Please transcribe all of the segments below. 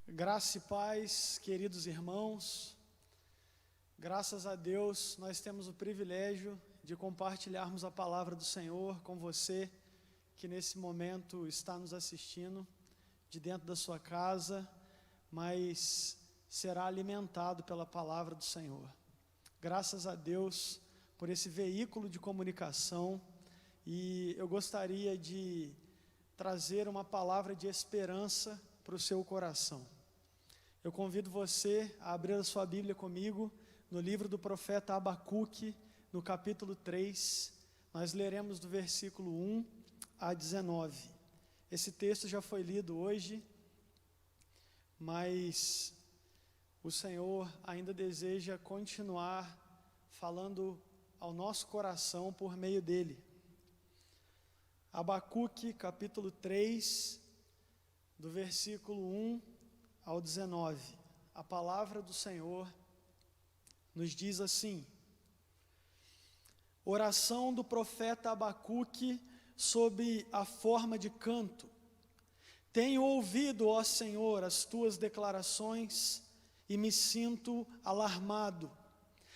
Graça e paz, queridos irmãos, graças a Deus nós temos o privilégio de compartilharmos a palavra do Senhor com você que nesse momento está nos assistindo de dentro da sua casa, mas será alimentado pela palavra do Senhor. Graças a Deus por esse veículo de comunicação, e eu gostaria de trazer uma palavra de esperança para o seu coração. Eu convido você a abrir a sua Bíblia comigo no livro do profeta Abacuque, no capítulo 3, nós leremos do versículo 1 a 19. Esse texto já foi lido hoje, mas o Senhor ainda deseja continuar falando ao nosso coração por meio dele. Abacuque, capítulo 3, do versículo 1 ao 19. A palavra do Senhor nos diz assim: oração do profeta Abacuque sob a forma de canto. Tenho ouvido, ó Senhor, as tuas declarações e me sinto alarmado.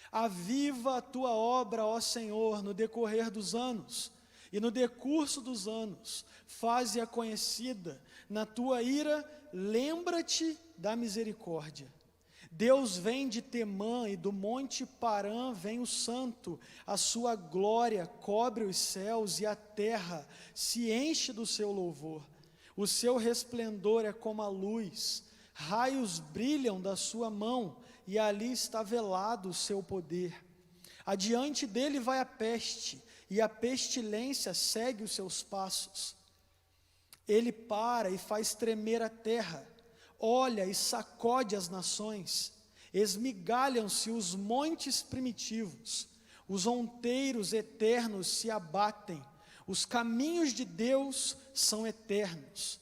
Aviva a tua obra, ó Senhor, no decorrer dos anos, e no decurso dos anos, faze-a conhecida. Na tua ira, lembra-te da misericórdia. Deus vem de Temã e do monte Parã vem o santo. A sua glória cobre os céus e a terra se enche do seu louvor. O seu resplendor é como a luz, raios brilham da sua mão e ali está velado o seu poder. Adiante dele vai a peste e a pestilência segue os seus passos. Ele para e faz tremer a terra, olha e sacode as nações, esmigalham-se os montes primitivos, os onteiros eternos se abatem, os caminhos de Deus são eternos.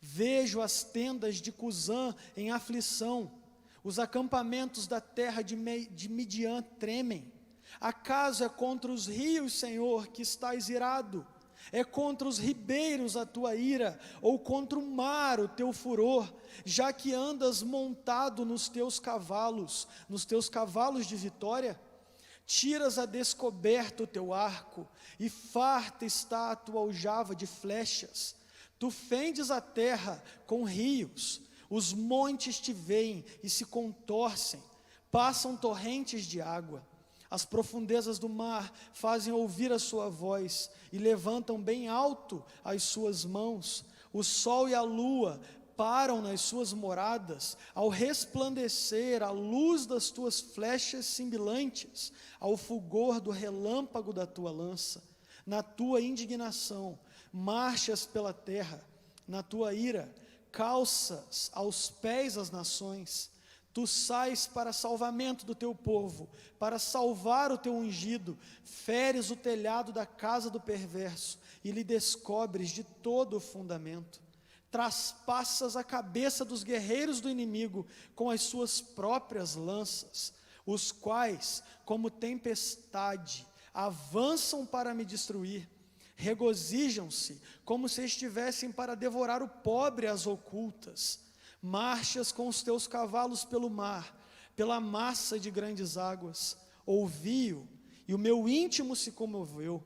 Vejo as tendas de Cusã em aflição, os acampamentos da terra de Midian tremem. Acaso é contra os rios, Senhor, que estás irado? É contra os ribeiros a tua ira, ou contra o mar o teu furor, já que andas montado nos teus cavalos de vitória? Tiras a descoberto o teu arco, e farta está a tua aljava de flechas. Tu fendes a terra com rios, os montes te veem e se contorcem, passam torrentes de água. As profundezas do mar fazem ouvir a sua voz e levantam bem alto as suas mãos. O sol e a lua param nas suas moradas, ao resplandecer a luz das tuas flechas cintilantes, ao fulgor do relâmpago da tua lança. Na tua indignação, marchas pela terra, na tua ira, calças aos pés as nações. Tu sais para salvamento do teu povo, para salvar o teu ungido, feres o telhado da casa do perverso e lhe descobres de todo o fundamento. Traspassas a cabeça dos guerreiros do inimigo com as suas próprias lanças, os quais, como tempestade, avançam para me destruir. Regozijam-se como se estivessem para devorar o pobre às ocultas. Marchas com os teus cavalos pelo mar, pela massa de grandes águas. Ouvi-o, e o meu íntimo se comoveu.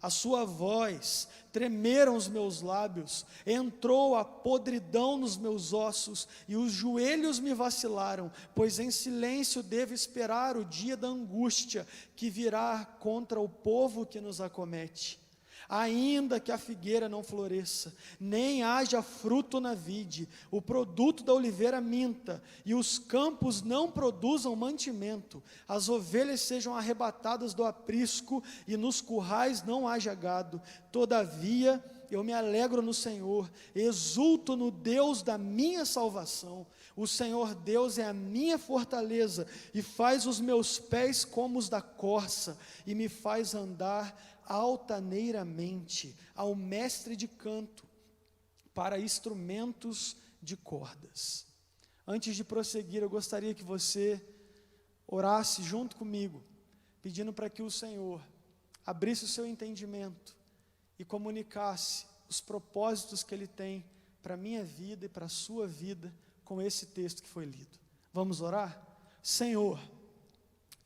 A sua voz, tremeram os meus lábios, entrou a podridão nos meus ossos, e os joelhos me vacilaram, pois em silêncio devo esperar o dia da angústia, que virá contra o povo que nos acomete. Ainda que a figueira não floresça, nem haja fruto na vide, o produto da oliveira minta, e os campos não produzam mantimento, as ovelhas sejam arrebatadas do aprisco, e nos currais não haja gado, todavia eu me alegro no Senhor, exulto no Deus da minha salvação. O Senhor Deus é a minha fortaleza, e faz os meus pés como os da corça, e me faz andar altaneiramente, ao mestre de canto, para instrumentos de cordas. Antes de prosseguir, eu gostaria que você orasse junto comigo, pedindo para que o Senhor abrisse o seu entendimento e comunicasse os propósitos que Ele tem para a minha vida e para a sua vida com esse texto que foi lido. Vamos orar? Senhor,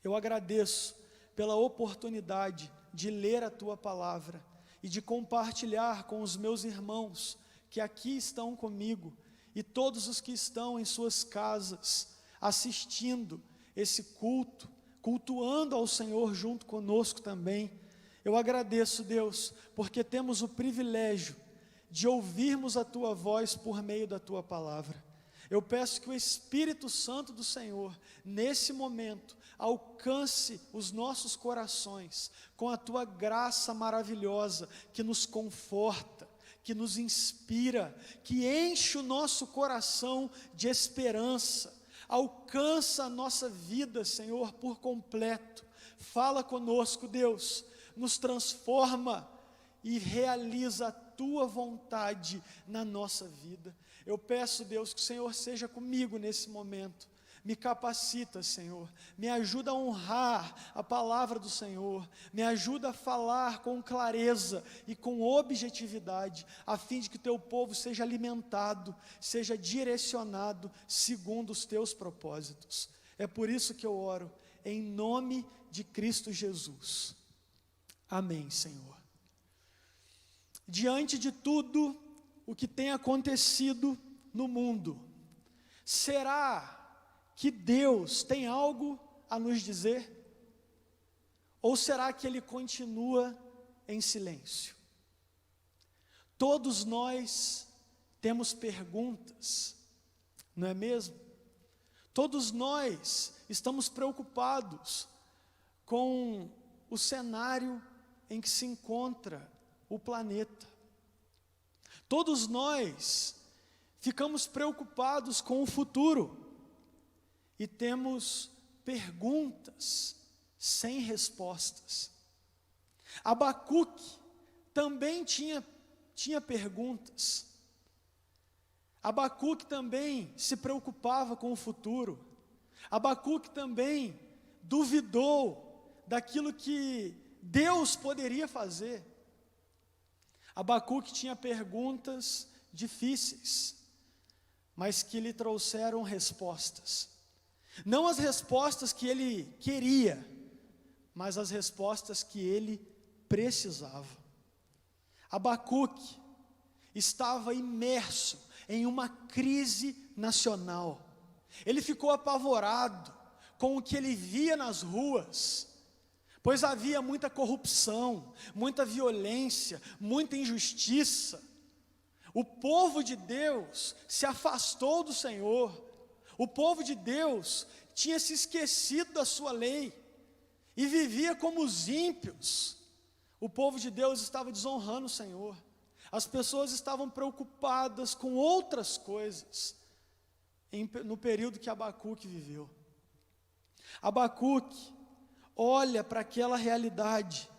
eu agradeço pela oportunidade de ler a Tua palavra e de compartilhar com os meus irmãos que aqui estão comigo e todos os que estão em suas casas assistindo esse culto, cultuando ao Senhor junto conosco também. Eu agradeço, Deus, porque temos o privilégio de ouvirmos a Tua voz por meio da Tua palavra. Eu peço que o Espírito Santo do Senhor, nesse momento, alcance os nossos corações com a Tua graça maravilhosa que nos conforta, que nos inspira, que enche o nosso coração de esperança. Alcança a nossa vida, Senhor, por completo. Fala conosco, Deus, nos transforma e realiza a Tua vontade na nossa vida. Eu peço, Deus, que o Senhor seja comigo nesse momento. Me capacita, Senhor. Me ajuda a honrar a palavra do Senhor. Me ajuda a falar com clareza e com objetividade, a fim de que o Teu povo seja alimentado, seja direcionado segundo os Teus propósitos. É por isso que eu oro, em nome de Cristo Jesus. Amém, Senhor. Diante de tudo o que tem acontecido no mundo, será que Deus tem algo a nos dizer? Ou será que Ele continua em silêncio? Todos nós temos perguntas, não é mesmo? Todos nós estamos preocupados com o cenário em que se encontra o planeta. Todos nós ficamos preocupados com o futuro e temos perguntas sem respostas. Abacuque também tinha perguntas. Abacuque também se preocupava com o futuro. Abacuque também duvidou daquilo que Deus poderia fazer. Abacuque tinha perguntas difíceis, mas que lhe trouxeram respostas. Não as respostas que ele queria, mas as respostas que ele precisava. Abacuque estava imerso em uma crise nacional. Ele ficou apavorado com o que ele via nas ruas, pois havia muita corrupção, muita violência, muita injustiça. O povo de Deus se afastou do Senhor. O povo de Deus tinha se esquecido da sua lei e vivia como os ímpios. O povo de Deus estava desonrando o Senhor. As pessoas estavam preocupadas com outras coisas no período que Abacuque viveu. Abacuque olha para aquela realidade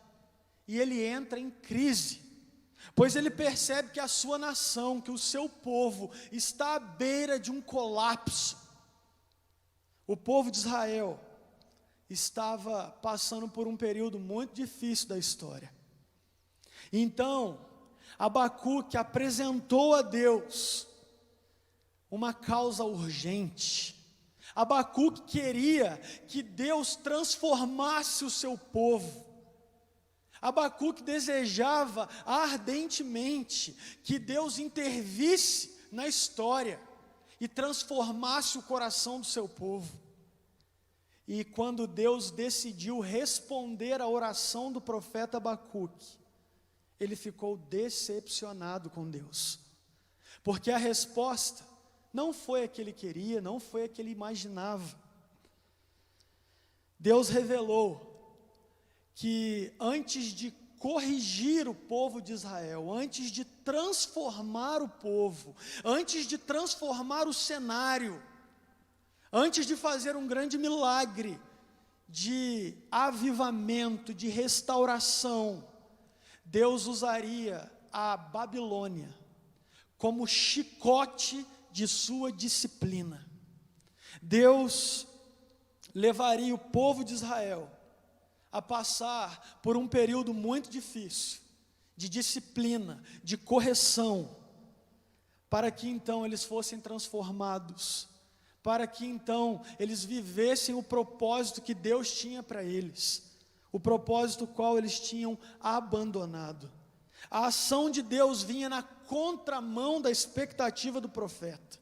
e ele entra em crise, pois ele percebe que a sua nação, que o seu povo está à beira de um colapso. O povo de Israel estava passando por um período muito difícil da história. Então, Abacuque apresentou a Deus uma causa urgente. Abacuque queria que Deus transformasse o seu povo. Abacuque desejava ardentemente que Deus intervisse na história e transformasse o coração do seu povo. E quando Deus decidiu responder à oração do profeta Abacuque, ele ficou decepcionado com Deus, porque a resposta não foi a que ele queria, não foi a que ele imaginava. Deus revelou que antes de corrigir o povo de Israel, antes de transformar o povo, antes de transformar o cenário, antes de fazer um grande milagre de avivamento, de restauração, Deus usaria a Babilônia como chicote de sua disciplina. Deus levaria o povo de Israel a passar por um período muito difícil, de disciplina, de correção, para que então eles fossem transformados, para que então eles vivessem o propósito que Deus tinha para eles, o propósito qual eles tinham abandonado. A ação de Deus vinha na contramão da expectativa do profeta,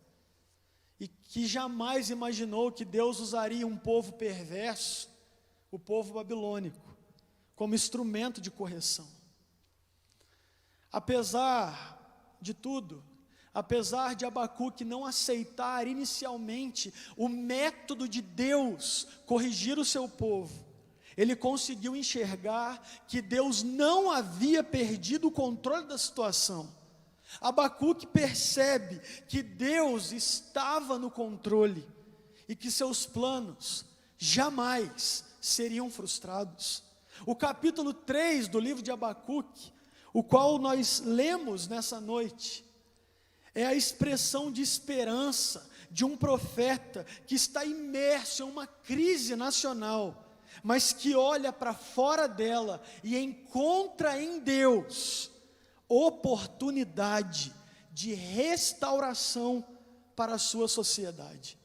e que jamais imaginou que Deus usaria um povo perverso, o povo babilônico, como instrumento de correção. Apesar de tudo, apesar de Abacuque não aceitar inicialmente o método de Deus corrigir o seu povo, ele conseguiu enxergar que Deus não havia perdido o controle da situação. Abacuque percebe que Deus estava no controle e que seus planos jamais seriam frustrados. O capítulo 3 do livro de Abacuque, o qual nós lemos nessa noite, é a expressão de esperança de um profeta que está imerso em uma crise nacional, mas que olha para fora dela e encontra em Deus oportunidade de restauração para a sua sociedade.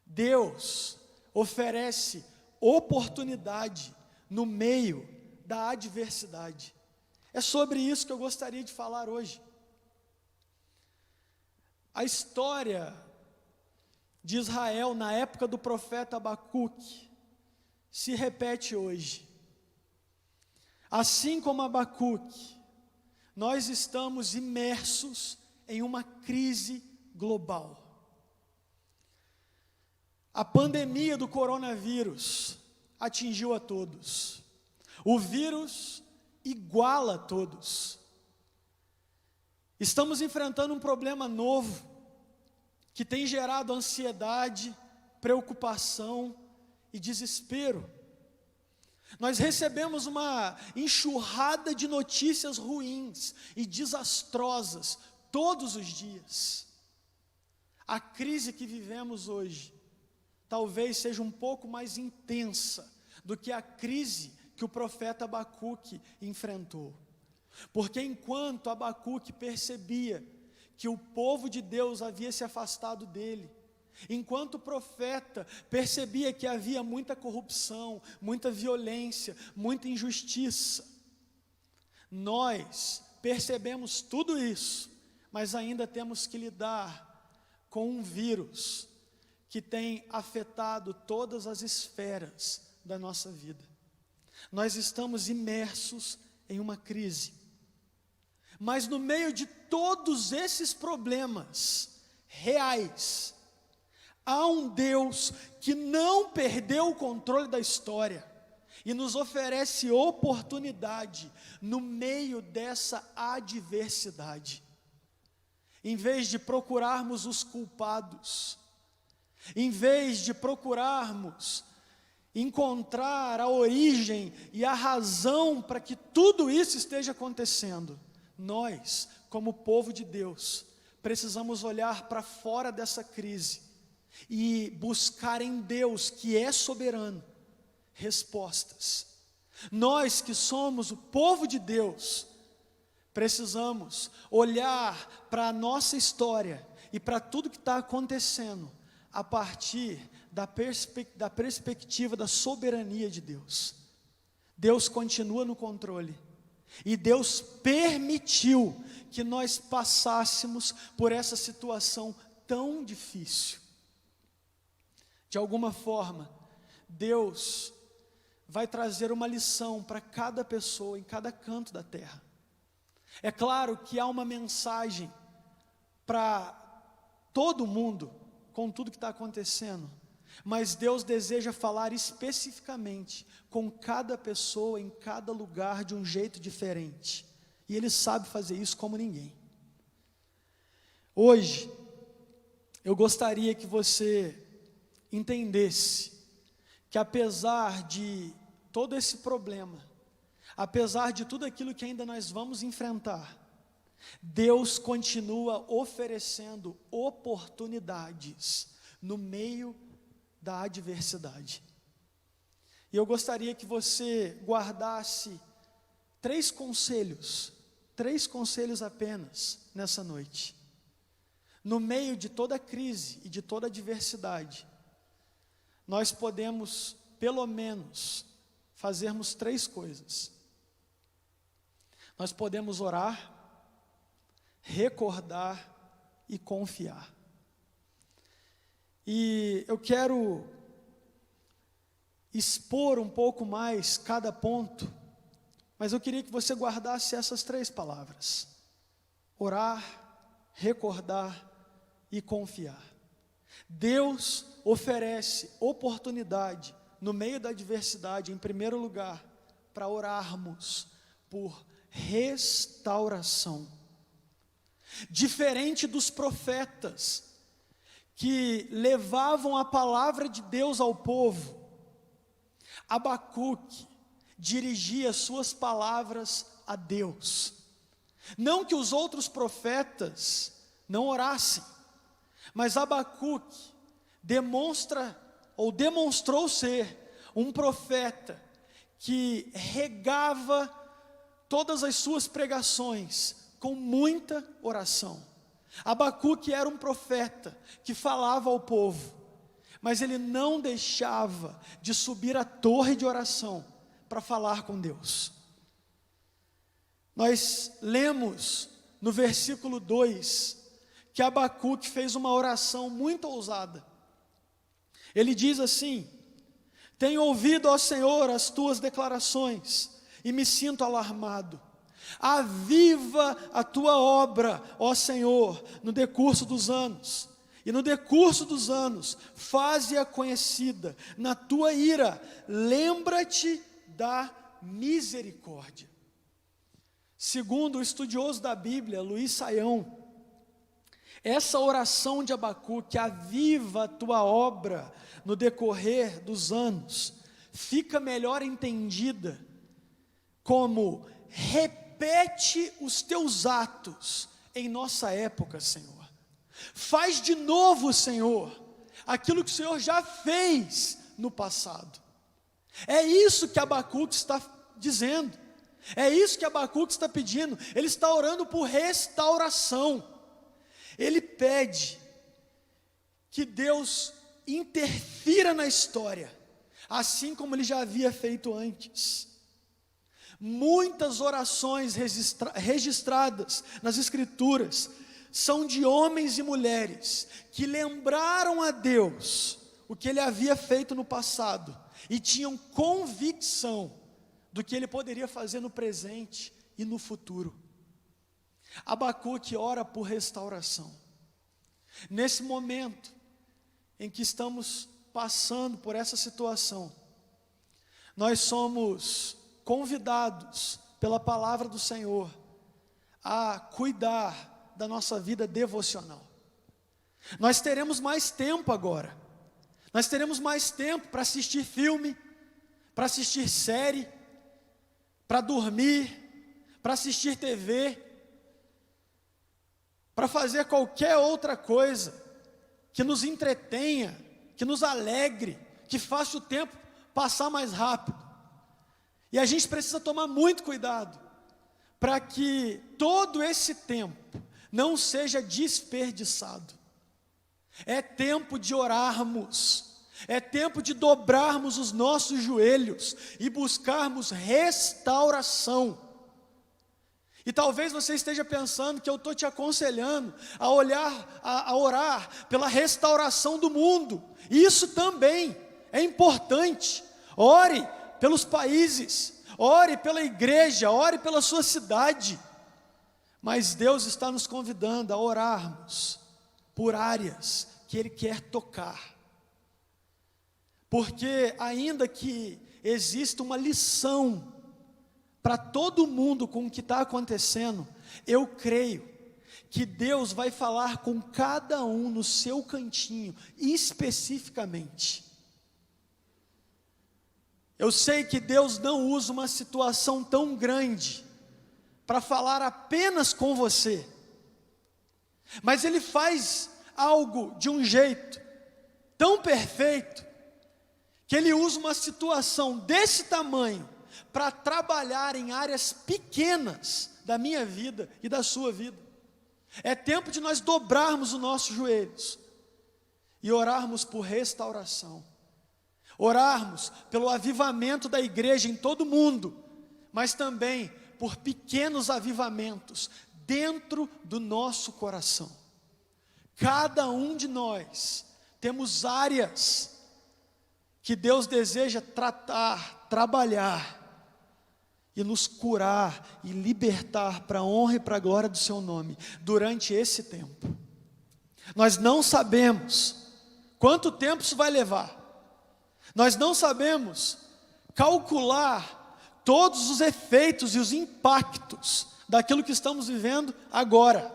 Deus oferece oportunidade no meio da adversidade. É sobre isso que eu gostaria de falar hoje. A história de Israel na época do profeta Abacuque se repete hoje. Assim como Abacuque, nós estamos imersos em uma crise global. A pandemia do coronavírus atingiu a todos. O vírus iguala a todos. Estamos enfrentando um problema novo, que tem gerado ansiedade, preocupação e desespero. Nós recebemos uma enxurrada de notícias ruins e desastrosas todos os dias. A crise que vivemos hoje talvez seja um pouco mais intensa do que a crise que o profeta Abacuque enfrentou. Porque enquanto Abacuque percebia que o povo de Deus havia se afastado dele, enquanto o profeta percebia que havia muita corrupção, muita violência, muita injustiça, nós percebemos tudo isso, mas ainda temos que lidar com um vírus que tem afetado todas as esferas da nossa vida. Nós estamos imersos em uma crise, mas no meio de todos esses problemas reais, há um Deus que não perdeu o controle da história e nos oferece oportunidade no meio dessa adversidade. Em vez de procurarmos os culpados, em vez de procurarmos encontrar a origem e a razão para que tudo isso esteja acontecendo, nós, como povo de Deus, precisamos olhar para fora dessa crise e buscar em Deus, que é soberano, respostas. Nós que somos o povo de Deus, precisamos olhar para a nossa história e para tudo que está acontecendo a partir da perspectiva da soberania de Deus. Deus continua no controle e Deus permitiu que nós passássemos por essa situação tão difícil. De alguma forma, Deus vai trazer uma lição para cada pessoa em cada canto da terra. É claro que há uma mensagem para todo mundo com tudo que está acontecendo, mas Deus deseja falar especificamente com cada pessoa em cada lugar de um jeito diferente, e Ele sabe fazer isso como ninguém. Hoje, eu gostaria que você entendesse que apesar de todo esse problema, apesar de tudo aquilo que ainda nós vamos enfrentar, Deus continua oferecendo oportunidades no meio da adversidade. E eu gostaria que você guardasse 3 conselhos apenas nessa noite. no meio de toda crise e de toda adversidade, nós podemos, pelo menos, fazermos 3 coisas. Nós podemos orar, recordar e confiar. E eu quero expor um pouco mais cada ponto, mas eu queria que você guardasse essas 3 palavras: orar, recordar e confiar. Deus oferece oportunidade no meio da adversidade, em primeiro lugar, para orarmos por restauração. Diferente dos profetas que levavam a palavra de Deus ao povo, Abacuque dirigia suas palavras a Deus. Não que os outros profetas não orassem, mas Abacuque demonstrou ser um profeta que regava todas as suas pregações com muita oração. Abacuque era um profeta que falava ao povo, mas ele não deixava de subir à torre de oração para falar com Deus. Nós lemos no versículo 2 que Abacuque fez uma oração muito ousada. Ele diz assim: tenho ouvido, ó Senhor, as tuas declarações e me sinto alarmado. Aviva a tua obra, ó Senhor, no decurso dos anos, e no decurso dos anos, faze-a conhecida. Na tua ira, lembra-te da misericórdia. Segundo o estudioso da Bíblia, Luiz Saião, essa oração de Abacuque, aviva a tua obra no decorrer dos anos, fica melhor entendida como: repete os teus atos em nossa época, Senhor. Faz de novo, Senhor, aquilo que o Senhor já fez no passado. É isso que Abacuque está dizendo. É isso que Abacuque está pedindo. Ele está orando por restauração. Ele pede que Deus interfira na história, assim como ele já havia feito antes. Muitas orações registradas nas Escrituras são de homens e mulheres que lembraram a Deus o que ele havia feito no passado e tinham convicção do que ele poderia fazer no presente e no futuro. Abacuque ora por restauração. Nesse momento em que estamos passando por essa situação, nós somos convidados pela palavra do Senhor a cuidar da nossa vida devocional. Nós teremos mais tempo agora. Nós teremos mais tempo para assistir filme, para assistir série, para dormir, para assistir TV, para fazer qualquer outra coisa que nos entretenha, que nos alegre, que faça o tempo passar mais rápido. E a gente precisa tomar muito cuidado para que todo esse tempo não seja desperdiçado. É tempo de orarmos, é tempo de dobrarmos os nossos joelhos e buscarmos restauração. E talvez você esteja pensando que eu estou te aconselhando a orar pela restauração do mundo. Isso também é importante. Ore pelos países, ore pela igreja, ore pela sua cidade. Mas Deus está nos convidando a orarmos por áreas que Ele quer tocar. Porque ainda que exista uma lição para todo mundo com o que está acontecendo, eu creio que Deus vai falar com cada um no seu cantinho, especificamente. Eu sei que Deus não usa uma situação tão grande para falar apenas com você, mas Ele faz algo de um jeito tão perfeito, que Ele usa uma situação desse tamanho para trabalhar em áreas pequenas da minha vida e da sua vida. É tempo de nós dobrarmos os nossos joelhos e orarmos por restauração. Orarmos pelo avivamento da igreja em todo o mundo, mas também por pequenos avivamentos dentro do nosso coração. Cada um de nós temos áreas que Deus deseja tratar, trabalhar e nos curar e libertar para a honra e para a glória do seu nome durante esse tempo. Nós não sabemos quanto tempo isso vai levar. Nós não sabemos calcular todos os efeitos e os impactos daquilo que estamos vivendo agora.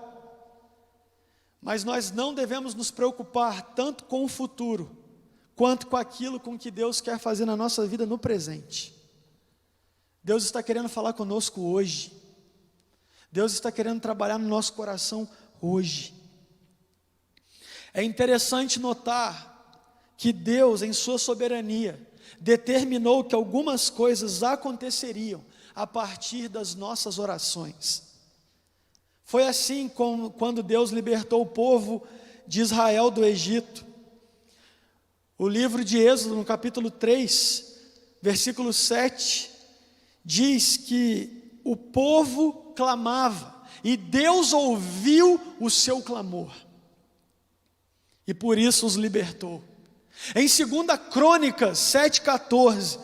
Mas nós não devemos nos preocupar tanto com o futuro, quanto com aquilo com que Deus quer fazer na nossa vida no presente. Deus está querendo falar conosco hoje. Deus está querendo trabalhar no nosso coração hoje. É interessante notar que Deus, em sua soberania, determinou que algumas coisas aconteceriam a partir das nossas orações. Foi assim como quando Deus libertou o povo de Israel do Egito. O livro de Êxodo, no capítulo 3, versículo 7, diz que o povo clamava e Deus ouviu o seu clamor e por isso os libertou. Em 2 Crônicas 7,14,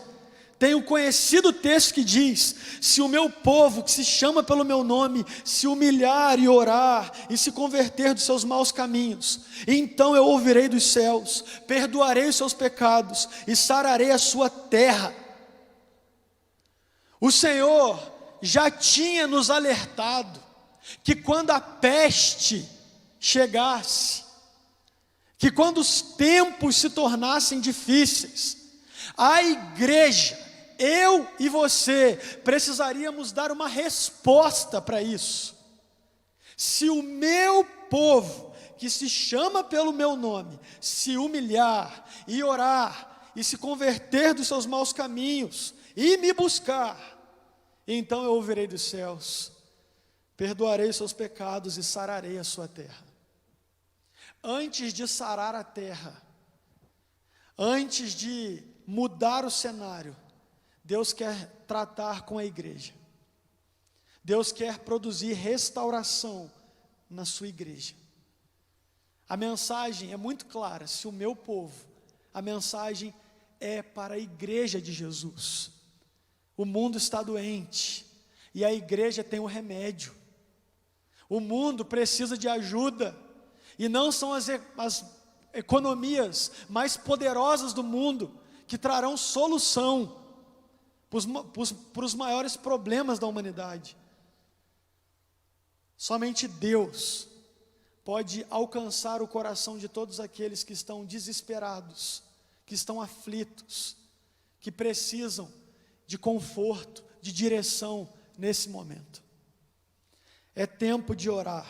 tem o conhecido texto que diz: se o meu povo, que se chama pelo meu nome, se humilhar e orar, e se converter dos seus maus caminhos, então eu ouvirei dos céus, perdoarei os seus pecados, e sararei a sua terra. O Senhor já tinha nos alertado, que quando a peste chegasse, que quando os tempos se tornassem difíceis, a igreja, eu e você, precisaríamos dar uma resposta para isso. Se o meu povo, que se chama pelo meu nome, se humilhar e orar, e se converter dos seus maus caminhos, e me buscar, então eu ouvirei dos céus, perdoarei os seus pecados e sararei a sua terra. Antes de sarar a terra, antes de mudar o cenário, Deus quer tratar com a igreja. Deus quer produzir restauração na sua igreja. A mensagem é muito clara: se o meu povo, a mensagem é para a igreja de Jesus. O mundo está doente e a igreja tem o remédio. O mundo precisa de ajuda e não são as economias mais poderosas do mundo que trarão solução para os maiores problemas da humanidade. Somente Deus pode alcançar o coração de todos aqueles que estão desesperados, que estão aflitos, que precisam de conforto, de direção nesse momento. É tempo de orar.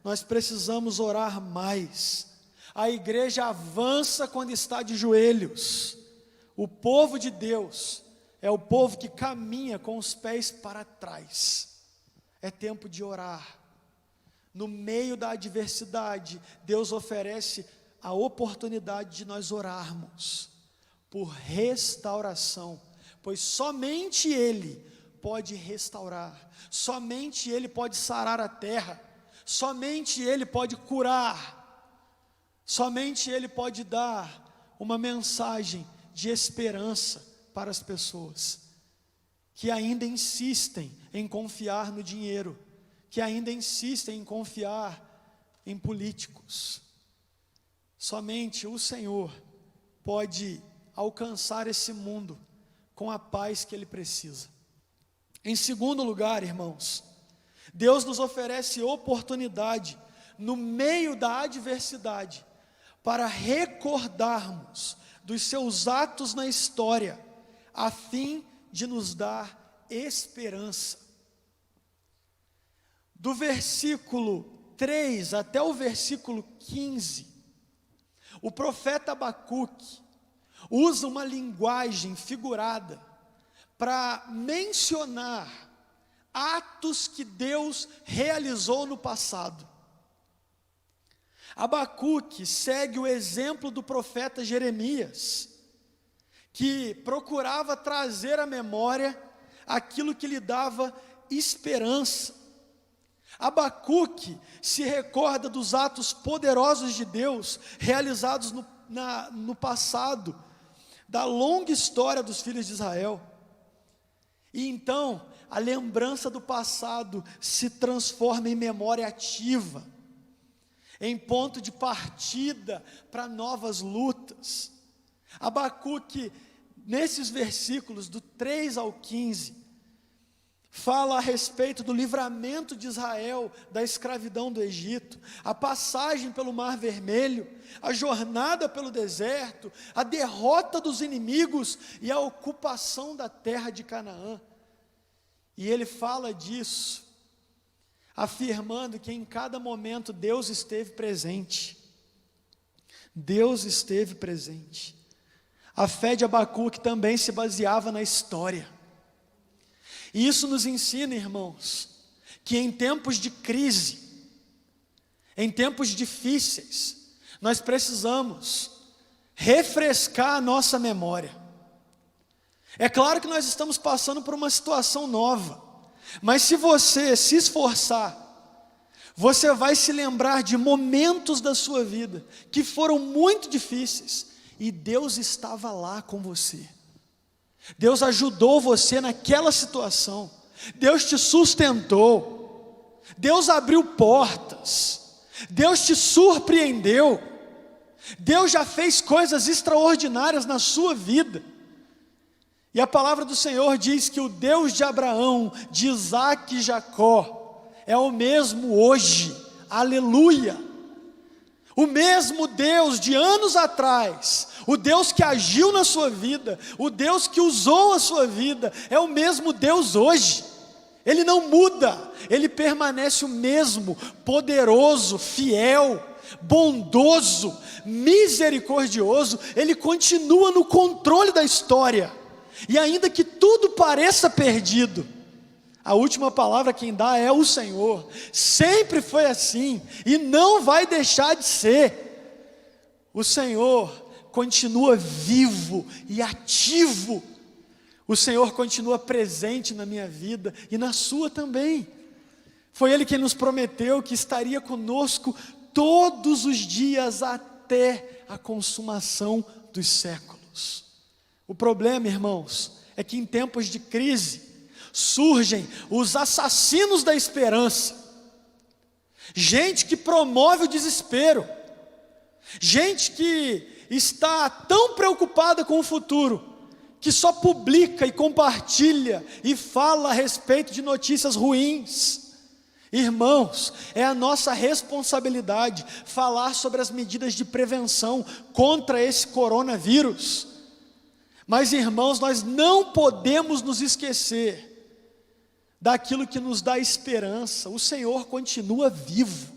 Nós precisamos orar mais. A igreja avança quando está de joelhos. O povo de Deus é o povo que caminha com os pés para trás. É tempo de orar. No meio da adversidade, Deus oferece a oportunidade de nós orarmos por restauração, pois somente Ele pode restaurar, somente Ele pode sarar a terra, somente Ele pode curar, somente Ele pode dar uma mensagem de esperança para as pessoas que ainda insistem em confiar no dinheiro, que ainda insistem em confiar em políticos. Somente o Senhor pode alcançar esse mundo com a paz que ele precisa. Em segundo lugar, irmãos, Deus nos oferece oportunidade no meio da adversidade para recordarmos dos seus atos na história, a fim de nos dar esperança. Do versículo 3 até o versículo 15, o profeta Abacuque usa uma linguagem figurada para mencionar atos que Deus realizou no passado. Abacuque segue o exemplo do profeta Jeremias, que procurava trazer à memória aquilo que lhe dava esperança. Abacuque se recorda dos atos poderosos de Deus realizados no passado, da longa história dos filhos de Israel. E então, a lembrança do passado se transforma em memória ativa, em ponto de partida para novas lutas. Abacuque, nesses versículos do 3 ao 15, fala a respeito do livramento de Israel da escravidão do Egito, a passagem pelo Mar Vermelho, a jornada pelo deserto, a derrota dos inimigos e a ocupação da terra de Canaã. E ele fala disso, afirmando que em cada momento Deus esteve presente. Deus esteve presente. A fé de Abacuque também se baseava na história. E isso nos ensina, irmãos, que em tempos de crise, em tempos difíceis, nós precisamos refrescar a nossa memória. É claro que nós estamos passando por uma situação nova, mas se você se esforçar, você vai se lembrar de momentos da sua vida que foram muito difíceis e Deus estava lá com você. Deus ajudou você naquela situação, Deus te sustentou, Deus abriu portas, Deus te surpreendeu, Deus já fez coisas extraordinárias na sua vida. E a palavra do Senhor diz que o Deus de Abraão, de Isaac e Jacó é o mesmo hoje, aleluia. O mesmo Deus de anos atrás, o Deus que agiu na sua vida, o Deus que usou a sua vida, é o mesmo Deus hoje. Ele não muda, Ele permanece o mesmo, poderoso, fiel, bondoso, misericordioso. Ele continua no controle da história. E ainda que tudo pareça perdido, a última palavra quem dá é o Senhor. Sempre foi assim e não vai deixar de ser. O Senhor continua vivo e ativo. O Senhor continua presente na minha vida e na sua também. Foi Ele quem nos prometeu que estaria conosco todos os dias até a consumação dos séculos. O problema, irmãos, é que em tempos de crise surgem os assassinos da esperança, gente que promove o desespero, gente que está tão preocupada com o futuro, que só publica e compartilha e fala a respeito de notícias ruins. Irmãos, é a nossa responsabilidade falar sobre as medidas de prevenção contra esse coronavírus. Mas, irmãos, nós não podemos nos esquecer daquilo que nos dá esperança. O Senhor continua vivo,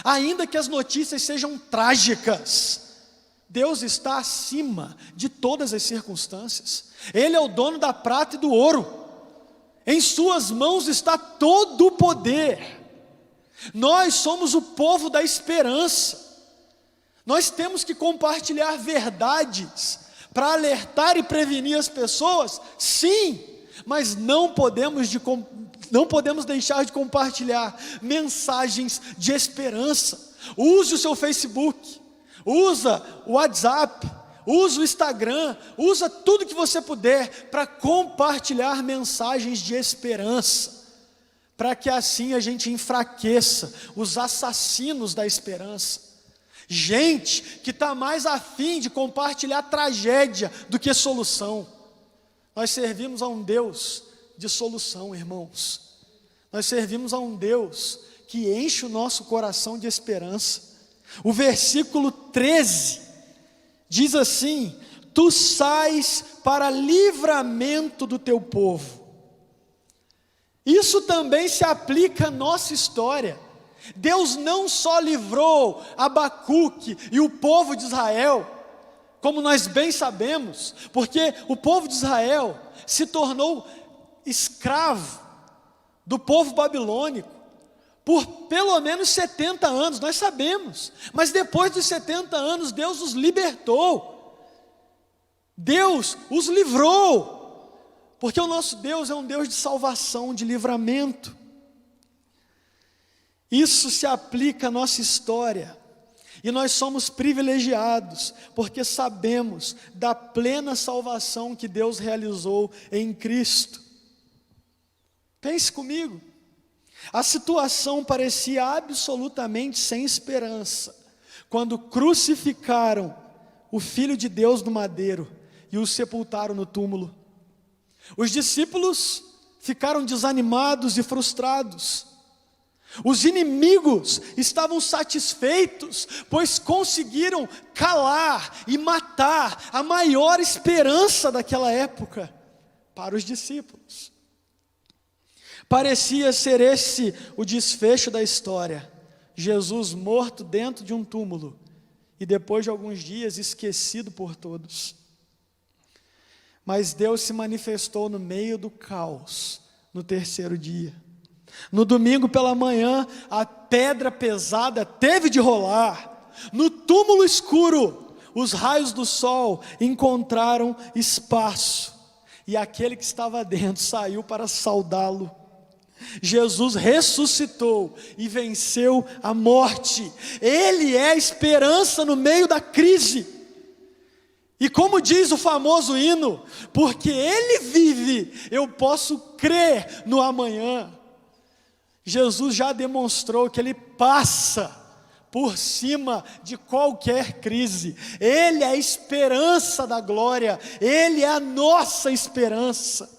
ainda que as notícias sejam trágicas. Deus está acima de todas as circunstâncias. Ele é o dono da prata e do ouro. Em suas mãos está todo o poder. Nós somos o povo da esperança. Nós temos que compartilhar verdades para alertar e prevenir as pessoas, sim, mas não podemos deixar de compartilhar mensagens de esperança. Use o seu Facebook, usa o WhatsApp, usa o Instagram, usa tudo que você puder para compartilhar mensagens de esperança, para que assim a gente enfraqueça os assassinos da esperança. Gente que está mais afim de compartilhar tragédia do que solução. Nós servimos a um Deus de solução, irmãos. Nós servimos a um Deus que enche o nosso coração de esperança. O versículo 13 diz assim: tu sais para livramento do teu povo. Isso também se aplica à nossa história. Deus não só livrou Abacuque e o povo de Israel, como nós bem sabemos, porque o povo de Israel se tornou escravo do povo babilônico por pelo menos 70 anos, nós sabemos, mas depois dos 70 anos, Deus os libertou, Deus os livrou, porque o nosso Deus é um Deus de salvação, de livramento. Isso se aplica à nossa história, e nós somos privilegiados, porque sabemos da plena salvação que Deus realizou em Cristo. Pense comigo, a situação parecia absolutamente sem esperança, quando crucificaram o Filho de Deus no madeiro, e o sepultaram no túmulo. Os discípulos ficaram desanimados e frustrados, os inimigos estavam satisfeitos, pois conseguiram calar e matar a maior esperança daquela época para os discípulos. Parecia ser esse o desfecho da história: Jesus morto dentro de um túmulo e depois de alguns dias esquecido por todos. Mas Deus se manifestou no meio do caos no terceiro dia. No domingo pela manhã, a pedra pesada teve de rolar. No túmulo escuro, os raios do sol encontraram espaço, e aquele que estava dentro saiu para saudá-lo. Jesus ressuscitou e venceu a morte. Ele é a esperança no meio da crise. E como diz o famoso hino, porque Ele vive, eu posso crer no amanhã. Jesus já demonstrou que Ele passa por cima de qualquer crise. Ele é a esperança da glória, Ele é a nossa esperança.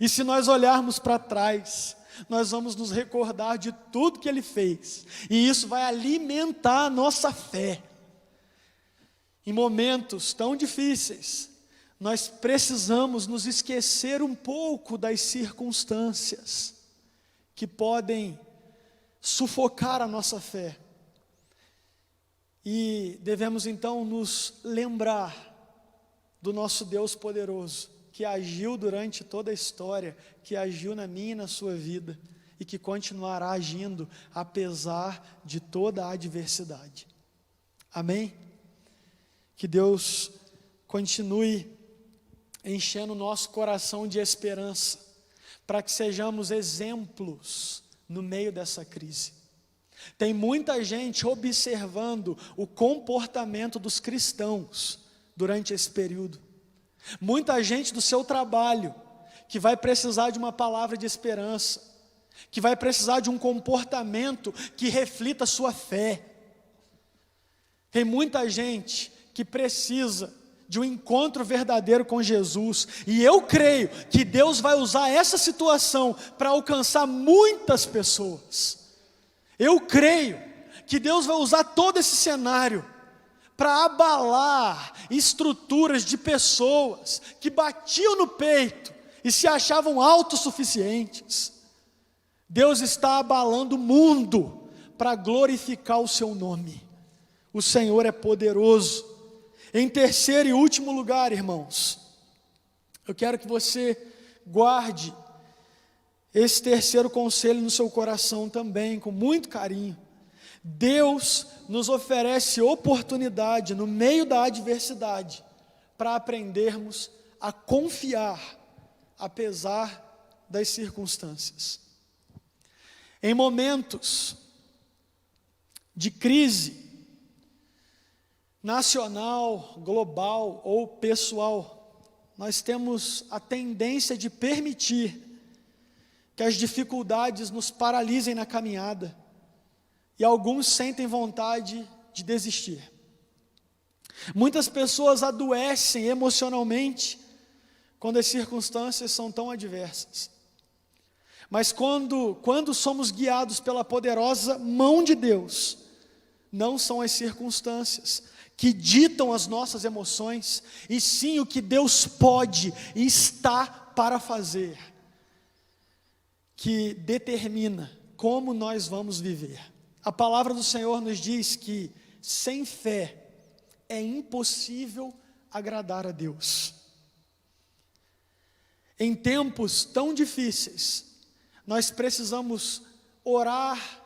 E se nós olharmos para trás, nós vamos nos recordar de tudo que Ele fez, e isso vai alimentar a nossa fé. Em momentos tão difíceis, nós precisamos nos esquecer um pouco das circunstâncias que podem sufocar a nossa fé, e devemos então nos lembrar do nosso Deus poderoso, que agiu durante toda a história, que agiu na minha e na sua vida, e que continuará agindo apesar de toda a adversidade. Amém? Que Deus continue enchendo o nosso coração de esperança, para que sejamos exemplos no meio dessa crise. Tem muita gente observando o comportamento dos cristãos durante esse período. Muita gente do seu trabalho que vai precisar de uma palavra de esperança, que vai precisar de um comportamento que reflita a sua fé. Tem muita gente que precisa de um encontro verdadeiro com Jesus, e eu creio que Deus vai usar essa situação para alcançar muitas pessoas. Eu creio que Deus vai usar todo esse cenário para abalar estruturas de pessoas que batiam no peito e se achavam autossuficientes. Deus está abalando o mundo para glorificar o seu nome. O Senhor é poderoso. Em terceiro e último lugar, irmãos, eu quero que você guarde esse terceiro conselho no seu coração também, com muito carinho. Deus nos oferece oportunidade no meio da adversidade para aprendermos a confiar, apesar das circunstâncias. Em momentos de crise nacional, global ou pessoal, nós temos a tendência de permitir que as dificuldades nos paralisem na caminhada, e alguns sentem vontade de desistir. Muitas pessoas adoecem emocionalmente quando as circunstâncias são tão adversas. Mas quando somos guiados pela poderosa mão de Deus, não são as circunstâncias que ditam as nossas emoções, e sim o que Deus pode e está para fazer, que determina como nós vamos viver. A palavra do Senhor nos diz que sem fé é impossível agradar a Deus. Em tempos tão difíceis, nós precisamos orar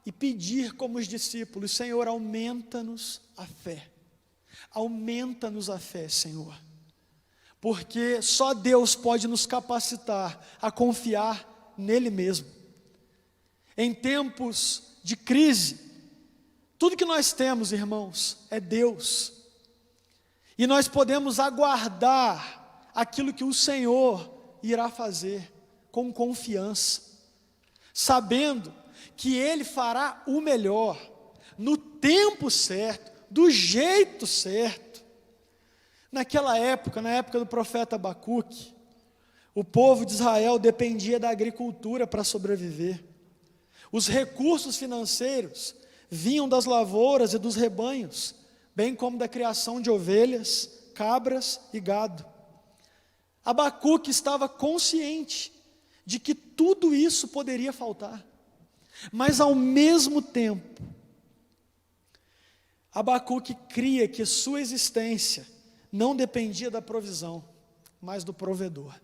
e pedir como os discípulos: Senhor, aumenta-nos a fé. Aumenta-nos a fé, Senhor. Porque só Deus pode nos capacitar a confiar nele mesmo. Em tempos de crise, tudo que nós temos, irmãos, é Deus. E nós podemos aguardar aquilo que o Senhor irá fazer com confiança, sabendo que Ele fará o melhor, no tempo certo, do jeito certo. Naquela época, na época do profeta Abacuque, o povo de Israel dependia da agricultura para sobreviver. Os recursos financeiros vinham das lavouras e dos rebanhos, bem como da criação de ovelhas, cabras e gado. Abacuque estava consciente de que tudo isso poderia faltar, mas ao mesmo tempo, Abacuque cria que sua existência não dependia da provisão, mas do provedor.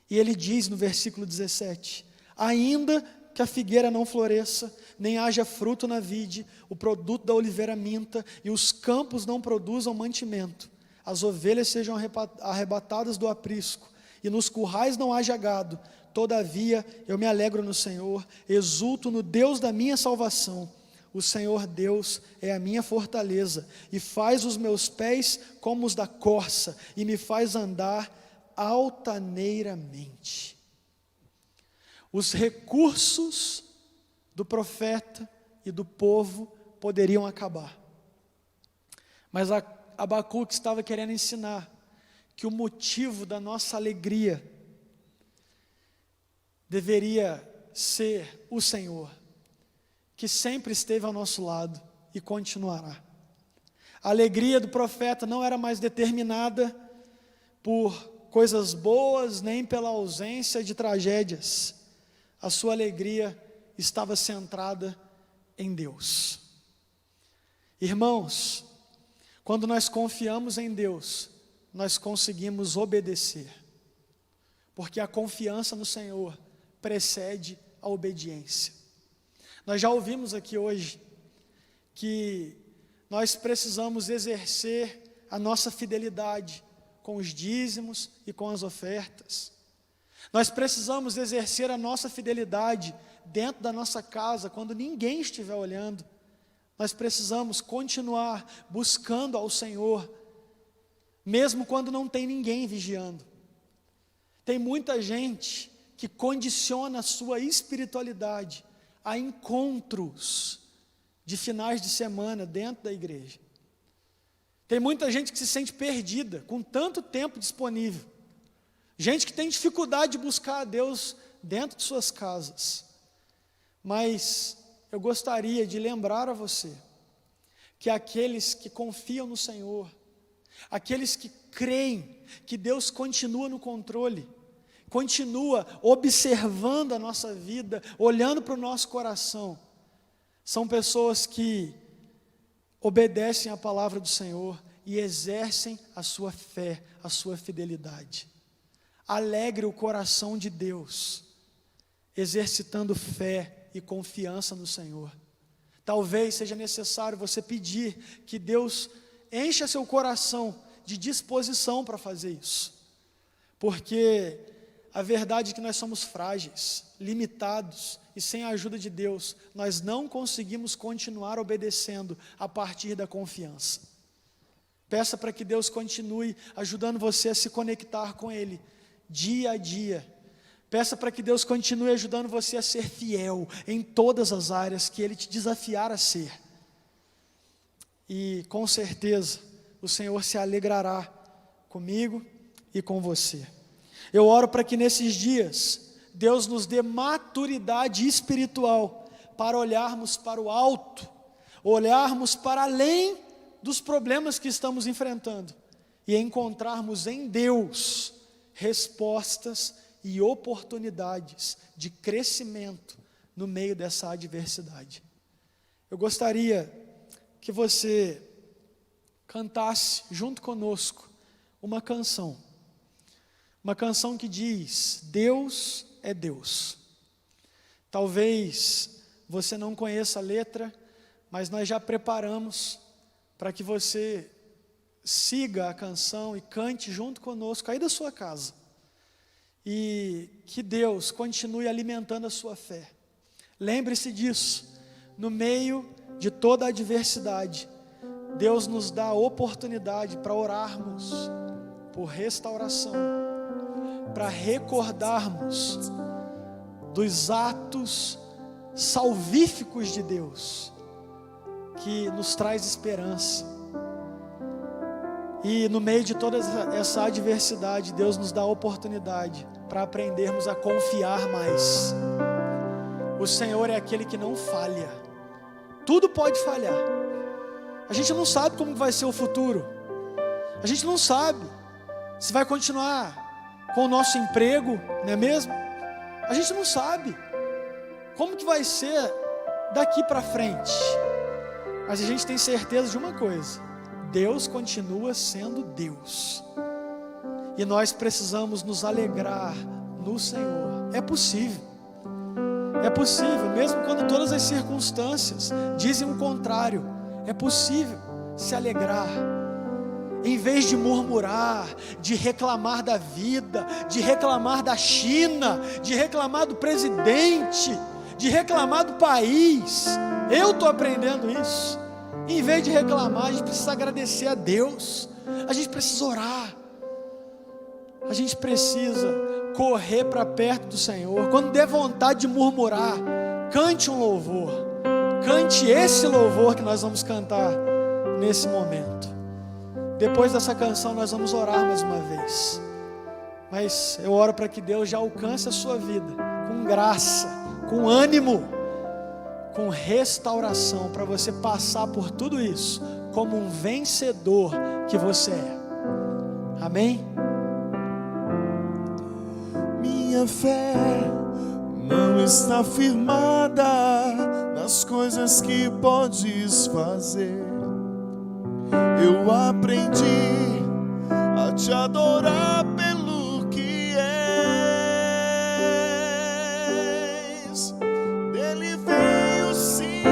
E ele diz no versículo 17: ainda que a figueira não floresça, nem haja fruto na vide, o produto da oliveira minta, e os campos não produzam mantimento, as ovelhas sejam arrebatadas do aprisco, e nos currais não haja gado, todavia eu me alegro no Senhor, exulto no Deus da minha salvação. O Senhor Deus é a minha fortaleza, e faz os meus pés como os da corça, e me faz andar altaneiramente. Os recursos do profeta e do povo poderiam acabar, mas Abacuque estava querendo ensinar que o motivo da nossa alegria deveria ser o Senhor, que sempre esteve ao nosso lado e continuará. A alegria do profeta não era mais determinada por coisas boas, nem pela ausência de tragédias. A sua alegria estava centrada em Deus. Irmãos, quando nós confiamos em Deus, nós conseguimos obedecer, porque a confiança no Senhor precede a obediência. Nós já ouvimos aqui hoje que nós precisamos exercer a nossa fidelidade com os dízimos e com as ofertas. Nós precisamos exercer a nossa fidelidade dentro da nossa casa, quando ninguém estiver olhando. Nós precisamos continuar buscando ao Senhor, mesmo quando não tem ninguém vigiando. Tem muita gente que condiciona a sua espiritualidade a encontros de finais de semana dentro da igreja. Tem muita gente que se sente perdida, com tanto tempo disponível. Gente que tem dificuldade de buscar a Deus dentro de suas casas. Mas eu gostaria de lembrar a você que aqueles que confiam no Senhor, aqueles que creem que Deus continua no controle, continua observando a nossa vida, olhando para o nosso coração, são pessoas que obedecem à palavra do Senhor e exercem a sua fé, a sua fidelidade. Alegre o coração de Deus, exercitando fé e confiança no Senhor. Talvez seja necessário você pedir que Deus encha seu coração de disposição para fazer isso, porque a verdade é que nós somos frágeis, limitados, e sem a ajuda de Deus, nós não conseguimos continuar obedecendo a partir da confiança. Peça para que Deus continue ajudando você a se conectar com Ele, dia a dia. Peça para que Deus continue ajudando você a ser fiel em todas as áreas que Ele te desafiar a ser. E com certeza, o Senhor se alegrará comigo e com você. Eu oro para que nesses dias, Deus nos dê maturidade espiritual para olharmos para o alto, olharmos para além dos problemas que estamos enfrentando e encontrarmos em Deus respostas e oportunidades de crescimento no meio dessa adversidade. Eu gostaria que você cantasse junto conosco uma canção que diz: Deus é Deus. Talvez você não conheça a letra, mas nós já preparamos para que você siga a canção e cante junto conosco aí da sua casa. E que Deus continue alimentando a sua fé. Lembre-se disso, no meio de toda a adversidade, Deus nos dá a oportunidade para orarmos por restauração, para recordarmos dos atos salvíficos de Deus, que nos traz esperança. E no meio de toda essa adversidade, Deus nos dá a oportunidade para aprendermos a confiar mais. O Senhor é aquele que não falha. Tudo pode falhar. A gente não sabe como vai ser o futuro. A gente não sabe se vai continuar com o nosso emprego, não é mesmo? A gente não sabe como que vai ser daqui para frente. Mas a gente tem certeza de uma coisa: Deus continua sendo Deus. E nós precisamos nos alegrar no Senhor. É possível, mesmo quando todas as circunstâncias dizem o contrário, é possível se alegrar. Em vez de murmurar, de reclamar da vida, de reclamar da China, de reclamar do presidente, de reclamar do país, eu estou aprendendo isso. Em vez de reclamar, a gente precisa agradecer a Deus, a gente precisa orar, a gente precisa correr para perto do Senhor. Quando der vontade de murmurar, cante um louvor, cante esse louvor que nós vamos cantar nesse momento. Depois dessa canção nós vamos orar mais uma vez, mas eu oro para que Deus já alcance a sua vida com graça, com ânimo, com restauração, para você passar por tudo isso como um vencedor que você é. Amém? Minha fé não está firmada nas coisas que podes fazer. Eu aprendi a te adorar pelo que és. Dele veio sim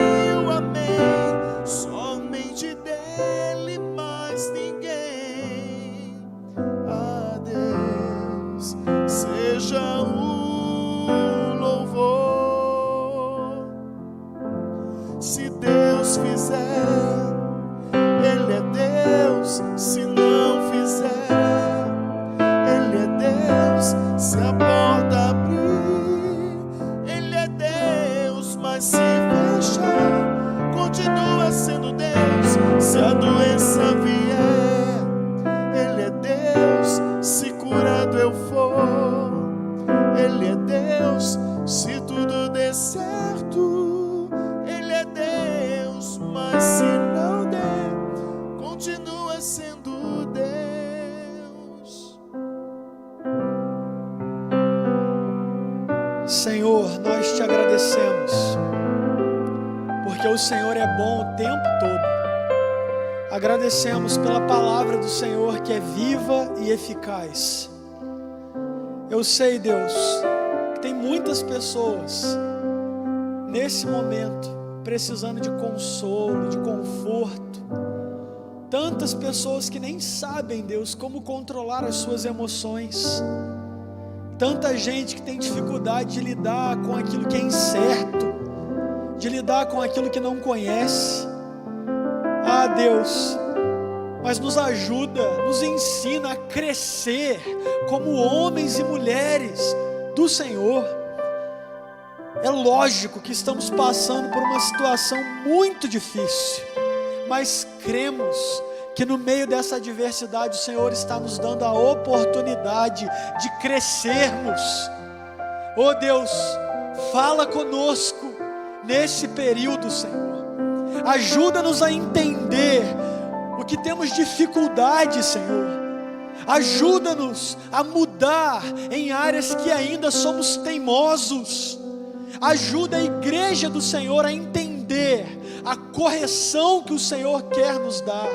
o amém, somente dele, mais ninguém. A Deus seja o louvor. Se Deus fizer, Ele é Deus. Se não fizer, Ele é Deus. Se a porta abrir, Ele é Deus. Mas se fechar, continua sendo Deus. Se a doença vier, Ele é Deus. Se curado eu for, Ele é Deus. Se tudo der certo, Ele é Deus. Mas se não der, continua sendo Deus. Senhor, nós te agradecemos, porque o Senhor é bom o tempo todo. Agradecemos pela palavra do Senhor, que é viva e eficaz. Eu sei, Deus, que tem muitas pessoas nesse momento precisando de consolo, de conforto. Tantas pessoas que nem sabem, Deus, como controlar as suas emoções. Tanta gente que tem dificuldade de lidar com aquilo que é incerto, de lidar com aquilo que não conhece. Ah, Deus, mas nos ajuda, nos ensina a crescer como homens e mulheres do Senhor. É lógico que estamos passando por uma situação muito difícil, mas cremos que no meio dessa adversidade o Senhor está nos dando a oportunidade de crescermos. Oh Deus, fala conosco nesse período, Senhor. Ajuda-nos a entender o que temos dificuldade, Senhor. Ajuda-nos a mudar em áreas que ainda somos teimosos. Ajuda a igreja do Senhor a entender a correção que o Senhor quer nos dar.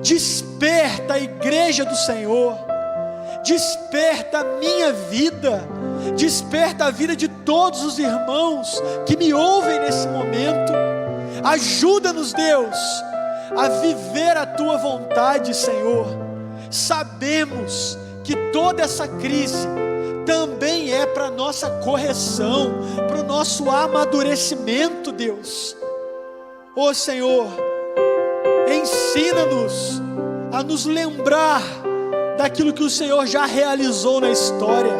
Desperta a igreja do Senhor, desperta a minha vida, desperta a vida de todos os irmãos que me ouvem nesse momento. Ajuda-nos, Deus, a viver a Tua vontade, Senhor. Sabemos que toda essa crise também é para nossa correção, para o nosso amadurecimento, Deus. Ó Senhor, ensina-nos a nos lembrar daquilo que o Senhor já realizou na história.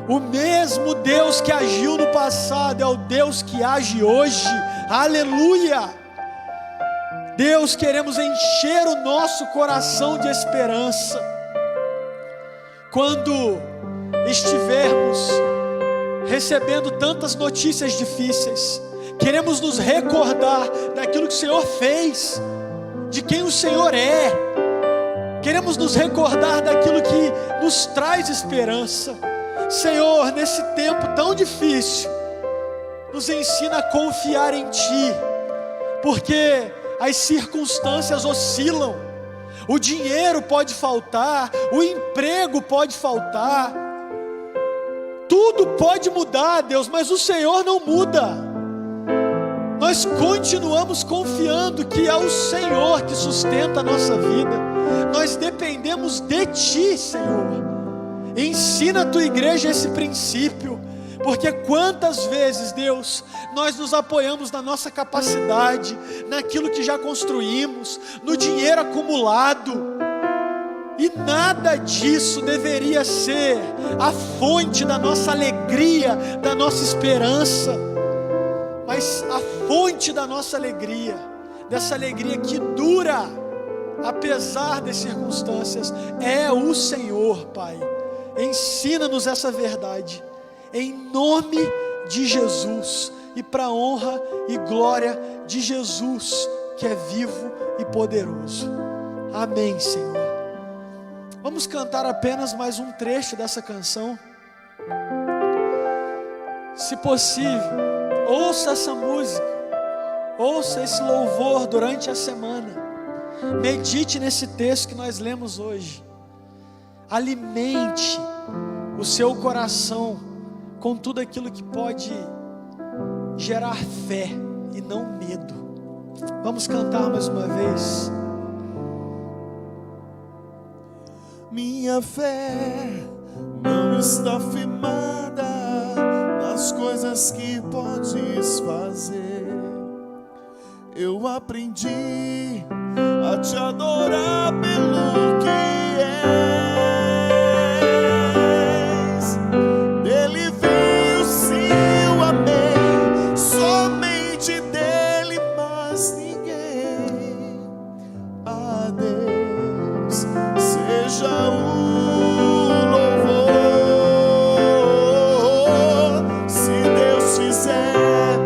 O mesmo Deus que agiu no passado é o Deus que age hoje. Aleluia! Deus, queremos encher o nosso coração de esperança. Quando estivermos recebendo tantas notícias difíceis, queremos nos recordar daquilo que o Senhor fez, de quem o Senhor é. Queremos nos recordar daquilo que nos traz esperança. Senhor, nesse tempo tão difícil, nos ensina a confiar em Ti, porque as circunstâncias oscilam, o dinheiro pode faltar, o emprego pode faltar, tudo pode mudar, Deus, mas o Senhor não muda. Nós continuamos confiando que é o Senhor que sustenta a nossa vida. Nós dependemos de Ti, Senhor. Ensina a Tua igreja esse princípio, porque quantas vezes, Deus, nós nos apoiamos na nossa capacidade, naquilo que já construímos, no dinheiro acumulado, e nada disso deveria ser a fonte da nossa alegria, da nossa esperança, mas a fonte da nossa alegria, dessa alegria que dura, apesar das circunstâncias, é o Senhor, Pai. Ensina-nos essa verdade, em nome de Jesus, e para a honra e glória de Jesus, que é vivo e poderoso. Amém, Senhor. Vamos cantar apenas mais um trecho dessa canção. Se possível, ouça essa música, ouça esse louvor durante a semana, medite nesse texto que nós lemos hoje, alimente o seu coração com tudo aquilo que pode gerar fé e não medo. Vamos cantar mais uma vez. Minha fé não está firmada nas coisas que podes fazer. Eu aprendi a te adorar pelo que és. Dele veio, sim, eu amei, somente dele, mais ninguém. A Deus seja o louvor. Se Deus fizer,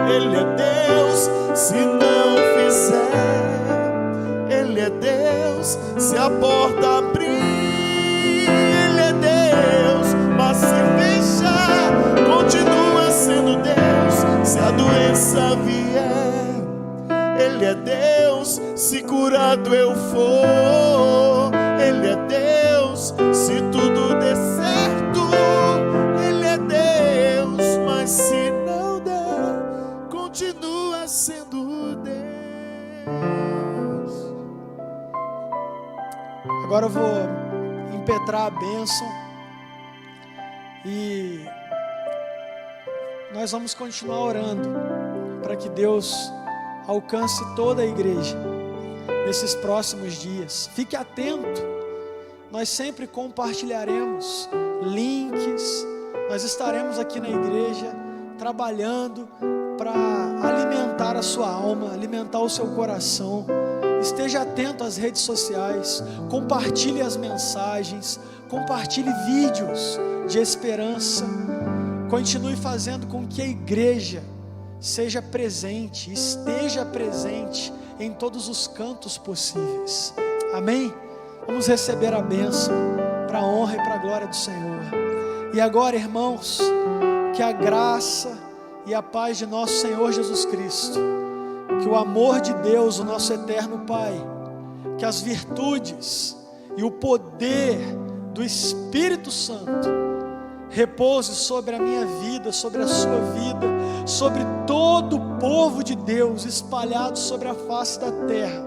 Ele é Deus. Se não fizer, Ele é Deus. Se a porta abrir, Ele é Deus. Mas se fechar, continua sendo Deus. Se a doença vier, Ele é Deus. Se curado eu for, Ele é Deus. Se tudo der certo, Ele é Deus. Mas se não der, continua sendo Deus. Agora eu vou impetrar a bênção e nós vamos continuar orando para que Deus alcance toda a igreja nesses próximos dias. Fique atento, nós sempre compartilharemos links, nós estaremos aqui na igreja trabalhando para alimentar a sua alma, alimentar o seu coração. Esteja atento às redes sociais, compartilhe as mensagens, compartilhe vídeos de esperança, continue fazendo com que a igreja seja presente, esteja presente em todos os cantos possíveis. Amém? Vamos receber a bênção para a honra e para a glória do Senhor. E agora, irmãos, que a graça e a paz de nosso Senhor Jesus Cristo, que o amor de Deus, o nosso eterno Pai, que as virtudes e o poder do Espírito Santo repouse sobre a minha vida, sobre a sua vida, sobre todo o povo de Deus espalhado sobre a face da terra,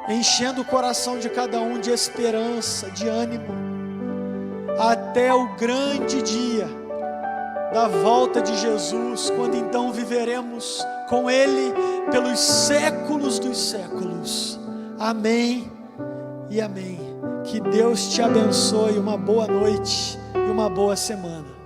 enchendo o coração de cada um de esperança, de ânimo, até o grande dia da volta de Jesus, quando então viveremos com Ele pelos séculos dos séculos. Amém e amém. Que Deus te abençoe, uma boa noite e uma boa semana.